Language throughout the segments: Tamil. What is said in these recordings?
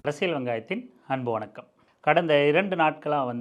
அரசியல் வெங்காயத்தின் அன்பு வணக்கம். கடந்த 2 நாட்களாக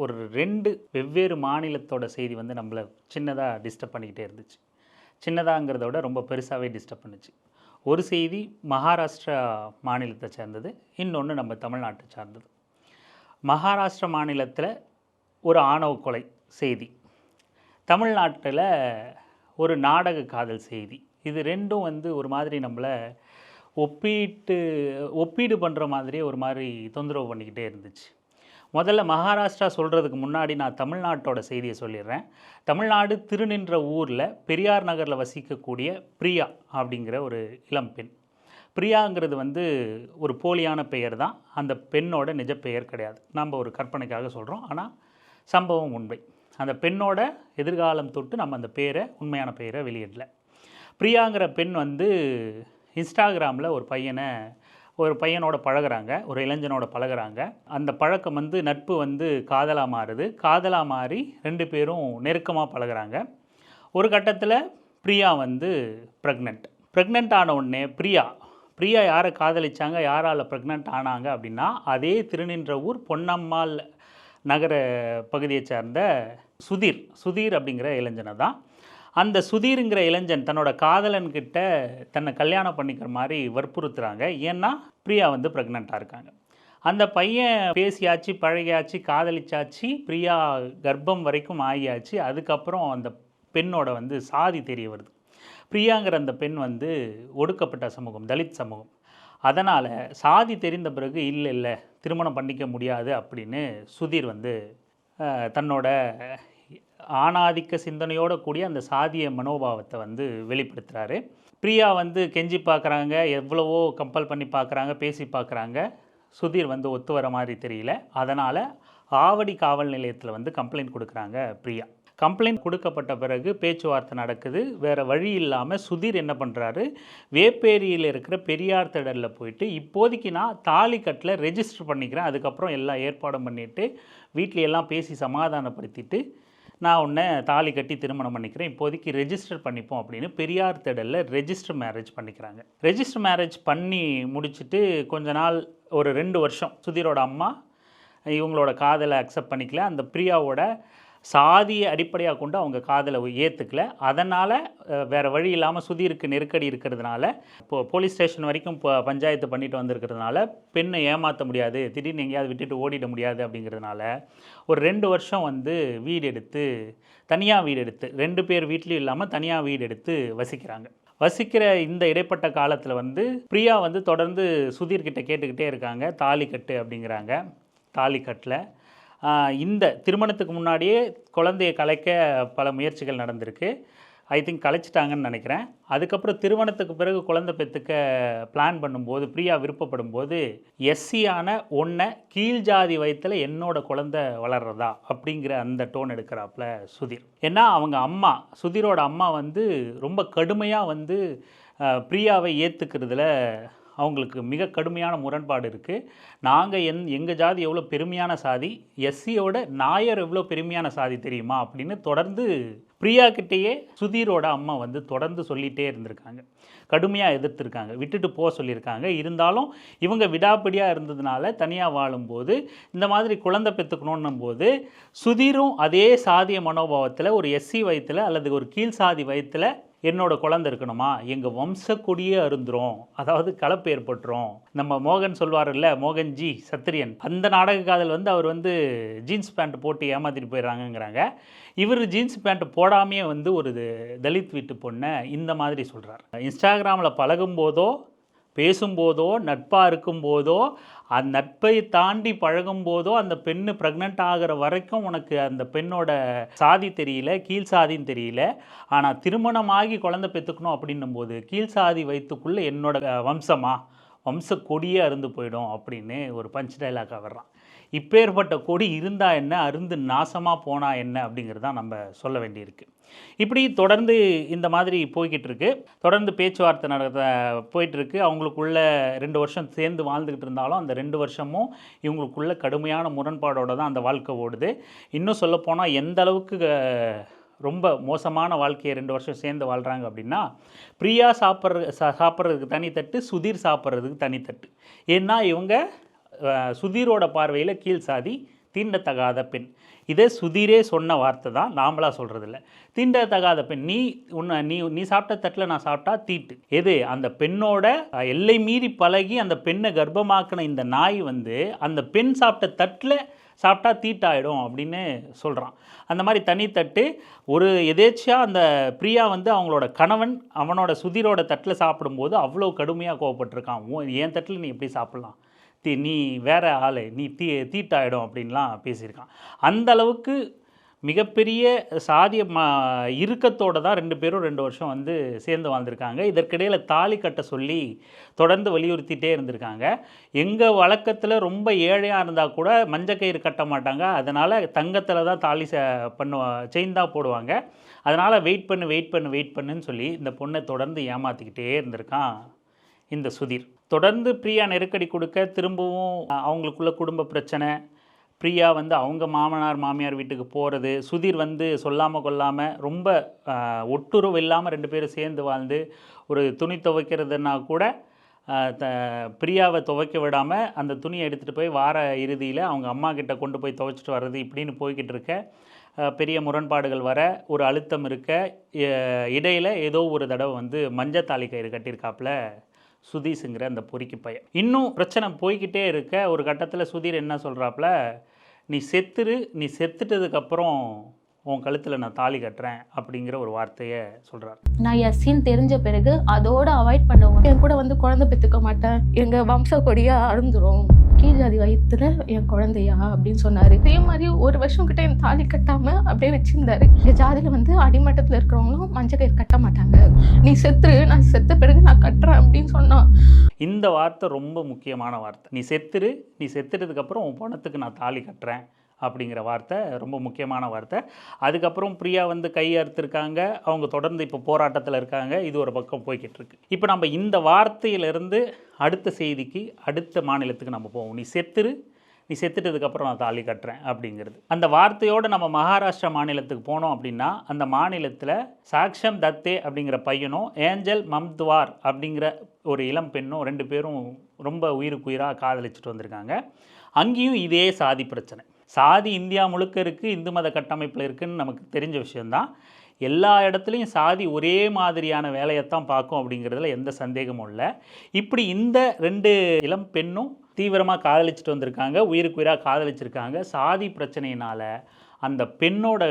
ஒரு 2 வெவ்வேறு மாநிலத்தோட செய்தி நம்மளை சின்னதாக டிஸ்டர்ப் பண்ணிக்கிட்டே இருந்துச்சு. சின்னதாங்கிறத விட ரொம்ப பெருசாகவே டிஸ்டர்ப் பண்ணுச்சு. ஒரு செய்தி மகாராஷ்டிரா மாநிலத்தை சேர்ந்தது, இன்னொன்று நம்ம தமிழ்நாட்டை சார்ந்தது. மகாராஷ்டிரா மாநிலத்தில் ஒரு ஆணவ கொலை செய்தி, தமிழ்நாட்டில் ஒரு நாடக காதல் செய்தி. இது ரெண்டும் ஒரு மாதிரி நம்மளை ஒப்பீடு பண்ணுற மாதிரியே ஒரு மாதிரி தொந்தரவு பண்ணிக்கிட்டே இருந்துச்சு. முதல்ல மகாராஷ்டிரா சொல்கிறதுக்கு முன்னாடி நான் தமிழ்நாட்டோட செய்தியை சொல்லிடுறேன். தமிழ்நாடு திருநின்ற ஊரில் பெரியார் நகரில் வசிக்கக்கூடிய பிரியா அப்படிங்கிற ஒரு இளம்பெண். பிரியாங்கிறது ஒரு போலியான பெயர் தான், அந்த பெண்ணோட நிஜ பெயர் கிடையாது. நம்ம ஒரு கற்பனைக்காக சொல்கிறோம், ஆனால் சம்பவம் உண்மை. அந்த பெண்ணோட எதிர்காலம் தொட்டு நம்ம அந்த பேரை, உண்மையான பெயரை வெளியிடல. பிரியாங்கிற பெண் இன்ஸ்டாகிராமில் ஒரு பையனோட பழகுறாங்க, ஒரு இளைஞனோட பழகுறாங்க. அந்த பழக்கம் நட்பு காதலாக மாறுது. காதலாக மாறி 2 பேரும் நெருக்கமாக பழகுறாங்க. ஒரு கட்டத்தில் பிரியா ப்ரெக்னென்ட் ஆன உடனே பிரியா யாரை காதலிச்சாங்க, யாரால் ப்ரெக்னென்ட் ஆனாங்க அப்படின்னா, அதே திருநின்ற ஊர் பொன்னம்மாள் நகர பகுதியை சேர்ந்த சுதீர் அப்படிங்கிற இளைஞனை தான். அந்த சுதீருங்கிற இளைஞன் தன்னோட காதலன்கிட்ட தன்னை கல்யாணம் பண்ணிக்கிற மாதிரி வற்புறுத்துகிறாங்க. ஏன்னா பிரியா ப்ரெக்னெண்ட்டாக இருக்காங்க. அந்த பையன் பேசியாச்சு, பழகியாச்சு, காதலிச்சாச்சு, பிரியா கர்ப்பம் வரைக்கும் ஆகியாச்சு. அதுக்கப்புறம் அந்த பெண்ணோட சாதி தெரிய வருது. பிரியாங்கிற அந்த பெண் ஒடுக்கப்பட்ட சமூகம், தலித் சமூகம். அதனால் சாதி தெரிந்த பிறகு இல்லை திருமணம் பண்ணிக்க முடியாது அப்படின்னு சுதீர் தன்னோட ஆணாதிக்க சிந்தனையோடு கூடிய அந்த சாதிய மனோபாவத்தை வெளிப்படுத்துகிறாரு. பிரியா கெஞ்சி பார்க்குறாங்க, எவ்வளவோ கம்பல் பண்ணி பார்க்குறாங்க, பேசி பார்க்குறாங்க. சுதீர் ஒத்து வர மாதிரி தெரியல. அதனால் ஆவடி காவல் நிலையத்தில் கம்ப்ளைண்ட் கொடுக்குறாங்க பிரியா. கம்ப்ளைண்ட் கொடுக்கப்பட்ட பிறகு பேச்சுவார்த்தை நடக்குது. வேறு வழி இல்லாமல் சுதீர் என்ன பண்ணுறாரு, வேப்பேரியில் இருக்கிற பெரியார் திடலில் போயிட்டு, இப்போதைக்கு நான் தாலிக்கட்டில் ரெஜிஸ்டர் பண்ணிக்கிறேன், அதுக்கப்புறம் எல்லா ஏற்பாடும் பண்ணிவிட்டு வீட்லையெல்லாம் பேசி சமாதானப்படுத்திட்டு நான் உன்னை தாலி கட்டி திருமணம் பண்ணிக்கிறேன், இப்போதைக்கு ரெஜிஸ்டர் பண்ணிப்போம் அப்படின்னு பெரியார் திடலில் ரெஜிஸ்டர் மேரேஜ் பண்ணிக்கிறாங்க. ரெஜிஸ்டர் மேரேஜ் பண்ணி முடிச்சுட்டு கொஞ்ச நாள், ஒரு 2 வருஷம் சுதீரோட அம்மா இவங்களோட காதலை அக்செப்ட் பண்ணிக்கல. அந்த பிரியாவோட சாதியை அடிப்படையாக கொண்டு அவங்க காதலை ஏற்றுக்கல. அதனால் வேறு வழி இல்லாமல் சுதீருக்கு நெருக்கடி இருக்கிறதுனால, இப்போது போலீஸ் ஸ்டேஷன் வரைக்கும் பஞ்சாயத்து பண்ணிட்டு வந்திருக்கிறதுனால பெண்ணை ஏமாற்ற முடியாது, திடீர்னு எங்கேயாவது விட்டுட்டு ஓடிட முடியாது அப்படிங்கிறதுனால ஒரு 2 வருஷம் தனியாக வீடு எடுத்து 2 பேர் வீட்லேயும் இல்லாமல் தனியாக வீடு எடுத்து வசிக்கிறாங்க. வசிக்கிற இந்த இடைப்பட்ட காலத்தில் பிரியா தொடர்ந்து சுதீர்கிட்ட கேட்டுக்கிட்டே இருக்காங்க, தாலி கட்டு அப்படிங்கிறாங்க. தாலி கட்டல. இந்த திருமணத்துக்கு முன்னாடியே குழந்தையை கலைக்க பல முயற்சிகள் நடந்திருக்கு. ஐ திங்க் கலைச்சிட்டாங்கன்னு நினைக்கிறேன். அதுக்கப்புறம் திருமணத்துக்கு பிறகு குழந்தை பெற்றுக்க பிளான் பண்ணும்போது, பிரியா விருப்பப்படும் போது, எஸ்சியான ஒன்றை கீழ் ஜாதி வயத்தில் என்னோட குழந்தை வளர்றதா அப்படிங்கிற அந்த டோன் எடுக்கிறாப்புல சுதீர். ஏன்னா அவங்க அம்மா, சுதீரோட அம்மா ரொம்ப கடுமையாக பிரியாவை ஏற்றுக்கிறதுல அவங்களுக்கு மிக கடுமையான முரண்பாடு இருக்குது. நாங்கள் எங்கள் ஜாதி எவ்வளோ பெருமையான சாதி, எஸ்சியோட நாயர் எவ்வளோ பெருமையான சாதி தெரியுமா அப்படின்னு தொடர்ந்து பிரியா கிட்டேயே சுதீரோட அம்மா தொடர்ந்து சொல்லிகிட்டே இருந்திருக்காங்க. கடுமையாக எதிர்த்துருக்காங்க, விட்டுட்டு போக சொல்லியிருக்காங்க. இருந்தாலும் இவங்க விடாப்பிடியாக இருந்ததுனால தனியாக வாழும்போது இந்த மாதிரி குழந்தை பெற்றுக்கணுன்னும் போது சுதீரும் அதே சாதிய மனோபாவத்தில் ஒரு எஸ்சி வயத்தில் அல்லது ஒரு கீழ் சாதி வயத்தில் என்னோட குழந்தை இருக்கணுமா, எங்கள் வம்சக்கொடியே அருந்துரும், அதாவது கலப்பு ஏற்பட்டுரும். நம்ம மோகன் சொல்வார்ல, மோகன்ஜி சத்திரியன், அந்த நாடக காதல் அவர் ஜீன்ஸ் பேண்ட் போட்டு ஏமாற்றிட்டு போயிடுறாங்கங்கிறாங்க. இவர் ஜீன்ஸ் பேண்ட் போடாமையே ஒரு தலித் வீட்டு பொண்ணை இந்த மாதிரி சொல்கிறார். இன்ஸ்டாகிராமில் பழகும்போதோ பேசும்போதோ நட்பாக இருக்கும்போதோ அந்த நட்பை தாண்டி பழகும்போதோ அந்த பெண்ணு ப்ரெக்னென்ட் ஆகிற வரைக்கும் உனக்கு அந்த பெண்ணோட சாதி தெரியல, கீழ் சாதின்னு தெரியல. ஆனால் திருமணமாகி குழந்தை பெற்றுக்கணும் அப்படின்னும் போது கீழ் சாதி வயிற்றுக்குள்ளே என்னோட வம்ச கொடியே அருந்து போயிடும் அப்படின்னு ஒரு பஞ்ச் டைலாக்காக வர்றான். இப்பேற்பட்ட கொடி இருந்தால் என்ன, அருந்து நாசமாக போனால் என்ன அப்படிங்கிறது தான் நம்ம சொல்ல வேண்டியிருக்கு. இப்படி தொடர்ந்து இந்த மாதிரி போய்கிட்டு இருக்கு. தொடர்ந்து பேச்சுவார்த்தை போயிட்டுருக்கு. அவங்களுக்குள்ள 2 வருஷம் சேர்ந்து வாழ்ந்துக்கிட்டு இருந்தாலும் அந்த 2 வருஷமும் இவங்களுக்குள்ள கடுமையான முரண்பாடோடு தான் அந்த வாழ்க்கை ஓடுது. இன்னும் சொல்லப்போனால் எந்த அளவுக்கு ரொம்ப மோசமான வாழ்க்கையை 2 வருஷம் சேர்ந்து வாழ்கிறாங்க அப்படின்னா, பிரியா சாப்பிட்றதுக்கு தனி தட்டு, சுதீர் சாப்பிட்றதுக்கு தனி தட்டு. ஏன்னா இவங்க சுதீரோட பார்வையில் கீழ் சாதி, தீண்டத்தகாத பெண். இதே சுதீரே சொன்ன வார்த்தை தான், நாமளாக சொல்கிறதில்ல. தீண்டத்தகாத பெண், நீ சாப்பிட்ட தட்டில் நான் சாப்பிட்டா தீட்டு. எது அந்த பெண்ணோட எல்லை மீறி பழகி அந்த பெண்ணை கர்ப்பமாக்கின இந்த நாய் வந்து அந்த பெண் சாப்பிட்ட தட்டில் சாப்பிட்டா தீட்டாயிடும் அப்படின்னு சொல்கிறான். அந்த மாதிரி தனித்தட்டு ஒரு எதேச்சியாக அந்த பிரியா வந்து அவங்களோட கணவன் அவனோட சுதீரோட தட்டில் சாப்பிடும்போது அவ்வளோ கடுமையாக கோவப்பட்டிருக்கான். என் தட்டில் நீ எப்படி சாப்பிட்லாம், நீ வேற ஆள், நீ தீட்டாயிடும் அப்படின்லாம் பேசியிருக்கான். அந்த அளவுக்கு மிகப்பெரிய சாதிய இறுக்கத்தோடு தான் 2 பேரும் 2 வருஷம் வந்து சேர்ந்து வாழ்ந்திருக்காங்க. இதற்கிடையில் தாலி கட்ட சொல்லி தொடர்ந்து வலியுறுத்திட்டே இருந்திருக்காங்க. எங்கள் வழக்கத்தில் ரொம்ப ஏழையாக இருந்தால் கூட மஞ்சக்கயிறு கட்ட மாட்டாங்க. அதனால் தங்கத்தில் தான் தாலி செயின் தான் போடுவாங்க. அதனால் வெயிட் பண்ணுன்னு சொல்லி இந்த பொண்ணை தொடர்ந்து ஏமாற்றிக்கிட்டே இருந்திருக்கான் இந்த சுதீர். தொடர்ந்து பிரியா நெருக்கடி கொடுக்க, திரும்பவும் அவங்களுக்குள்ள குடும்ப பிரச்சனை, பிரியா வந்து அவங்க மாமனார் மாமியார் வீட்டுக்கு போகிறது, சுதீர் வந்து சொல்லாமல் கொள்ளாமல் ரொம்ப ஒட்டுறவு இல்லாமல் 2 பேரும் சேர்ந்து வாழ்ந்து ஒரு துணி துவைக்கிறதுனா கூட பிரியாவை துவைக்க விடாமல் அந்த துணியை எடுத்துகிட்டு போய் வார இறுதியில் அவங்க அம்மா கிட்ட கொண்டு போய் துவைச்சிட்டு வர்றது இப்படின்னு போய்கிட்டு இருக்க, பெரிய முரண்பாடுகள் வர, ஒரு அழுத்தம் இருக்க, இடையில் ஏதோ ஒரு தடவை வந்து மஞ்சத்தாலி கயிறு கட்டியிருக்காப்புல சுதீஷுங்கிற அந்த பொறிக்கு பையன். இன்னும் பிரச்சனை போய்கிட்டே இருக்க ஒரு கட்டத்தில் சுதீர் என்ன சொல்கிறாப்புல, நீ செத்துட்டதுக்கப்புறம் உன் கழுத்தில் நான் தாலி கட்டுறேன் அப்படிங்கிற ஒரு வார்த்தையை சொல்கிறார். நான் எஸ்சின்னு தெரிஞ்ச பிறகு அதோட அவாய்ட் பண்ணுவேன். என் கூட வந்து குழந்தை பெற்றுக்க மாட்டேன், எங்கள் வம்ச கொடியாக அழுந்துரும், கீழ் ஜாதி வயிற்றுல என் குழந்தையா அப்படின்னு சொன்னார். இதே மாதிரி 1 வருஷம் கிட்ட என் தாலி கட்டாமல் அப்படியே வச்சுருந்தாரு. எங்கள் ஜாதியில் வந்து அடிமட்டத்தில் இருக்கிறவங்களும் மஞ்சள் கயிறு கட்ட மாட்டாங்க. நீ செத்துரு, நான் செத்த பிறகு நான் கட்டுறேன் அப்படின்னு சொன்னான். இந்த வார்த்தை ரொம்ப முக்கியமான வார்த்தை. நீ செத்துட்டதுக்கப்புறம் உன் பணத்துக்கு நான் தாலி கட்டுறேன் அப்படிங்கிற வார்த்தை ரொம்ப முக்கியமான வார்த்தை. அதுக்கப்புறம் பிரியா வந்து கை அறுத்துருக்காங்க. அவங்க தொடர்ந்து இப்போ போராட்டத்தில் இருக்காங்க. இது ஒரு பக்கம் போய்கிட்டு இருக்கு. இப்போ நம்ம இந்த வார்த்தையிலிருந்து அடுத்த செய்திக்கு, அடுத்த மாநிலத்துக்கு நம்ம போவோம். நீ செத்துட்டதுக்கப்புறம் நான் தாலி கட்டுறேன் அப்படிங்கிறது. அந்த வார்த்தையோடு நம்ம மகாராஷ்டிரா மாநிலத்துக்கு போனோம் அப்படின்னா, அந்த மாநிலத்தில் சாக்ஷம் தத்தே அப்படிங்கிற பையனும் ஏஞ்சல் மம்த்வார் அப்படிங்கிற ஒரு இளம் பெண்ணும் 2 பேரும் ரொம்ப உயிருக்குயிராக காதலிச்சுட்டு வந்திருக்காங்க. அங்கேயும் இதே சாதி பிரச்சனை. சாதி இந்தியா முழுக்க இருக்குது, இந்து மத கட்டமைப்பில் இருக்குதுன்னு நமக்கு தெரிஞ்ச விஷயந்தான். எல்லா இடத்துலையும் சாதி ஒரே மாதிரியான வேலையைத்தான் பார்க்கும் அப்படிங்கிறதுல எந்த சந்தேகமும் இல்லை. இப்படி இந்த 2 இளம் பெண்ணும் தீவிரமாக காதலிச்சுட்டு வந்திருக்காங்க, உயிருக்குயிராக காதலிச்சிருக்காங்க. சாதி பிரச்சனையினால் அந்த பெண்ணோட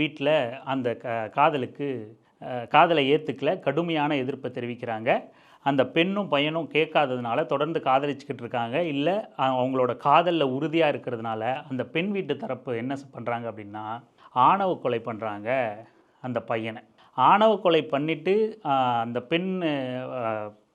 வீட்டில் அந்த காதலை ஏற்றுக்கல, கடுமையான எதிர்ப்பை தெரிவிக்கிறாங்க. அந்த பெண்ணும் பையனும் கேட்காததுனால தொடர்ந்து காதலிச்சுக்கிட்டு இருக்காங்க. இல்லை அவங்களோட காதலில் உறுதியாக இருக்கிறதுனால அந்த பெண் வீட்டு தரப்பு என்ன பண்ணுறாங்க அப்படின்னா, ஆணவ கொலை பண்ணுறாங்க அந்த பையனை. ஆணவ கொலை பண்ணிவிட்டு அந்த பெண்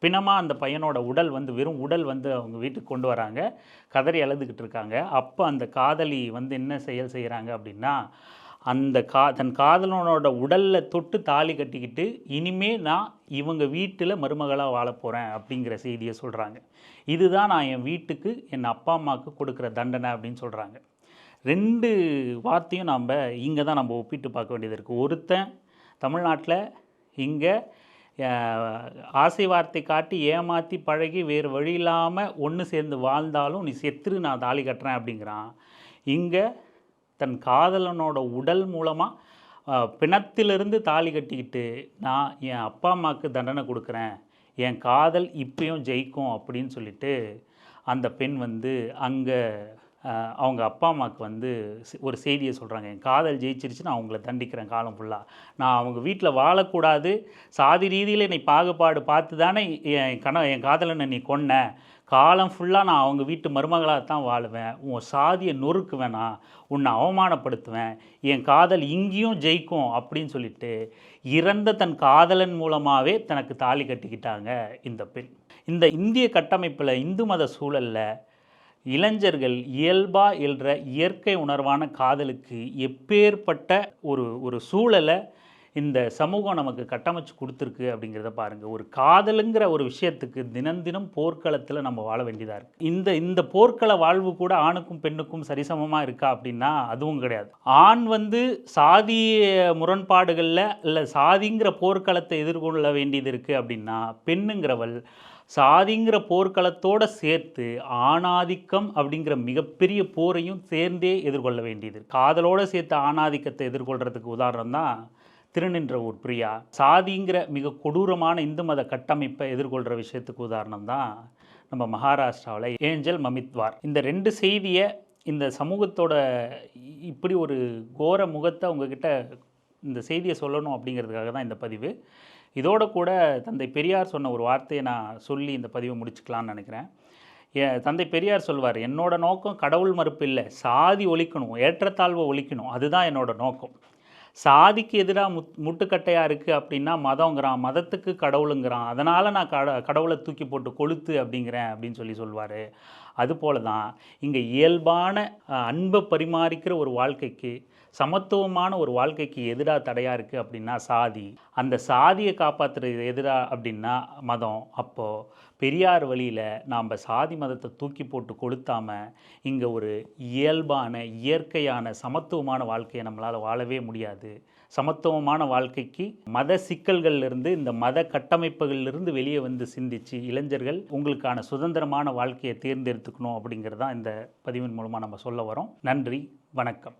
பிணமாக அந்த பையனோட வெறும் உடல் வந்து அவங்க வீட்டுக்கு கொண்டு வராங்க. கதறி அழுதுகிட்டு இருக்காங்க. அப்போ அந்த காதலி வந்து என்ன செய்கிறாங்க அப்படின்னா, தன் காதலனோட உடலில் தொட்டு தாலி கட்டிக்கிட்டு இனிமே நான் இவங்க வீட்டில் மருமகளாக வாழ போகிறேன் அப்படிங்கிற செய்தியை சொல்கிறாங்க. இதுதான் நான் என் வீட்டுக்கு என் அப்பா அம்மாவுக்கு கொடுக்குற தண்டனை அப்படின்னு சொல்கிறாங்க. 2 வார்த்தையும் இங்கே தான் நம்ம ஒப்பிட்டு பார்க்க வேண்டியது இருக்குது. ஒருத்தன் தமிழ்நாட்டில் இங்கே ஆசை வார்த்தை காட்டி ஏமாற்றி பழகி வேறு வழி இல்லாமல் ஒன்று சேர்ந்து வாழ்ந்தாலும் நீ செத்துரு நான் தாலி கட்டுறேன் அப்படிங்கிறான். இங்கே தன் காதலனோட உடல் மூலமாக பிணத்திலிருந்து தாலி கட்டிக்கிட்டு நான் என் அப்பா அம்மாவுக்கு தண்டனை கொடுக்குறேன், என் காதல் இப்பயும் ஜெயிக்கும் அப்படின்னு சொல்லிட்டு அந்த பெண் வந்து அங்கே அவங்க அப்பா அம்மாவுக்கு வந்து ஒரு செய்தியை சொல்கிறாங்க. என் காதல் ஜெயிச்சிருச்சு, நான் அவங்கள தண்டிக்கிறேன் காலம் ஃபுல்லாக. நான் அவங்க வீட்டில் வாழக்கூடாது, சாதி ரீதியில் என்னை பாகுபாடு பார்த்து தானே என் காதலனை நீ கொன்ன, காலம் ஃபுல்லாக நான் அவங்க வீட்டு மருமகளாக தான் வாழுவேன், உன் சாதியை நொறுக்குவேன், நான் உன்னை அவமானப்படுத்துவேன், என் காதல் இங்கேயும் ஜெயிக்கும் அப்படின்னு சொல்லிட்டு இறந்த தன் காதலன் மூலமாகவே தனக்கு தாலி கட்டிக்கிட்டாங்க இந்த பெண். இந்த இந்திய கட்டமைப்பில், இந்து மத சூழலில் இளைஞர்கள் இயல்பாக எழுற இயற்கை உணர்வான காதலுக்கு எப்பேற்பட்ட ஒரு சூழலை இந்த சமூகம் நமக்கு கட்டமைச்சு கொடுத்துருக்கு அப்படிங்கிறத பாருங்கள். ஒரு காதலுங்கிற ஒரு விஷயத்துக்கு தினம் தினம் போர்க்களத்தில் நம்ம வாழ வேண்டியதாக இருக்குது. இந்த போர்க்கள வாழ்வு கூட ஆணுக்கும் பெண்ணுக்கும் சரிசமமாக இருக்கா அப்படின்னா அதுவும் கிடையாது. ஆண் வந்து சாதிய முரண்பாடுகளில் இல்லை சாதிங்கிற போர்க்களத்தை எதிர்கொள்ள வேண்டியது இருக்குது அப்படின்னா பெண்ணுங்கிறவள் சாதிங்கிற போர்க்களத்தோடு சேர்த்து ஆணாதிக்கம் அப்படிங்கிற மிகப்பெரிய போரையும் சேர்ந்தே எதிர்கொள்ள வேண்டியது. காதலோடு சேர்த்து ஆணாதிக்கத்தை எதிர்கொள்கிறதுக்கு உதாரணம் தான் திருநின்றவூர் பிரியா. சாதிங்கிற மிக கொடூரமான இந்து மத கட்டமைப்பை எதிர்கொள்கிற விஷயத்துக்கு உதாரணம் தான் நம்ம மகாராஷ்டிராவில் ஏஞ்சல் மமித்வார். இந்த 2 செய்தியை இந்த சமூகத்தோட இப்படி ஒரு கோர முகத்தை உங்ககிட்ட இந்த செய்தியை சொல்லணும் அப்படிங்கிறதுக்காக தான் இந்த பதிவு. இதோட கூட தந்தை பெரியார் சொன்ன ஒரு வார்த்தையை நான் சொல்லி இந்த பதிவை முடிச்சுக்கலான்னு நினைக்கிறேன். தந்தை பெரியார் சொல்வார், என்னோட நோக்கம் கடவுள் மறுப்பு இல்லை, சாதி ஒழிக்கணும், ஏற்றத்தாழ்வை ஒழிக்கணும், அதுதான் என்னோட நோக்கம். சாதிக்கு எதிராக முட்டுக்கட்டையாக இருக்குது அப்படின்னா மதங்கிறான், மதத்துக்கு கடவுளுங்கிறான், அதனால் நான் கடவுளை தூக்கி போட்டு கொளுத்து அப்படிங்கிறேன் அப்படின்னு சொல்லுவார். அதுபோல தான் இங்கே இயல்பான அன்பை பரிமாறிக்கிற ஒரு வாழ்க்கைக்கு, சமத்துவமான ஒரு வாழ்க்கைக்கு எதிராக தடையாக இருக்குது அப்படின்னா சாதி. அந்த சாதியை காப்பாற்றுறது எதிராக அப்படின்னா மதம். அப்போது பெரியார் வழியில் நாம் சாதி மதத்தை தூக்கி போட்டு கொளுத்தாமல் இங்கே ஒரு இயல்பான இயற்கையான சமத்துவமான வாழ்க்கையை நம்மளால் வாழவே முடியாது. சமத்துவமான வாழ்க்கைக்கு மத சிக்கல்கள்லேருந்து, இந்த மத கட்டமைப்புகள்லேருந்து வெளியே வந்து சிந்திச்சு இளைஞர்கள் உங்களுக்கான சுதந்திரமான வாழ்க்கையை தேர்ந்தெடுத்துக்கணும் அப்படிங்கிறது தான் இந்த பதிவின் மூலமாக நம்ம சொல்ல வரோம். நன்றி, வணக்கம்.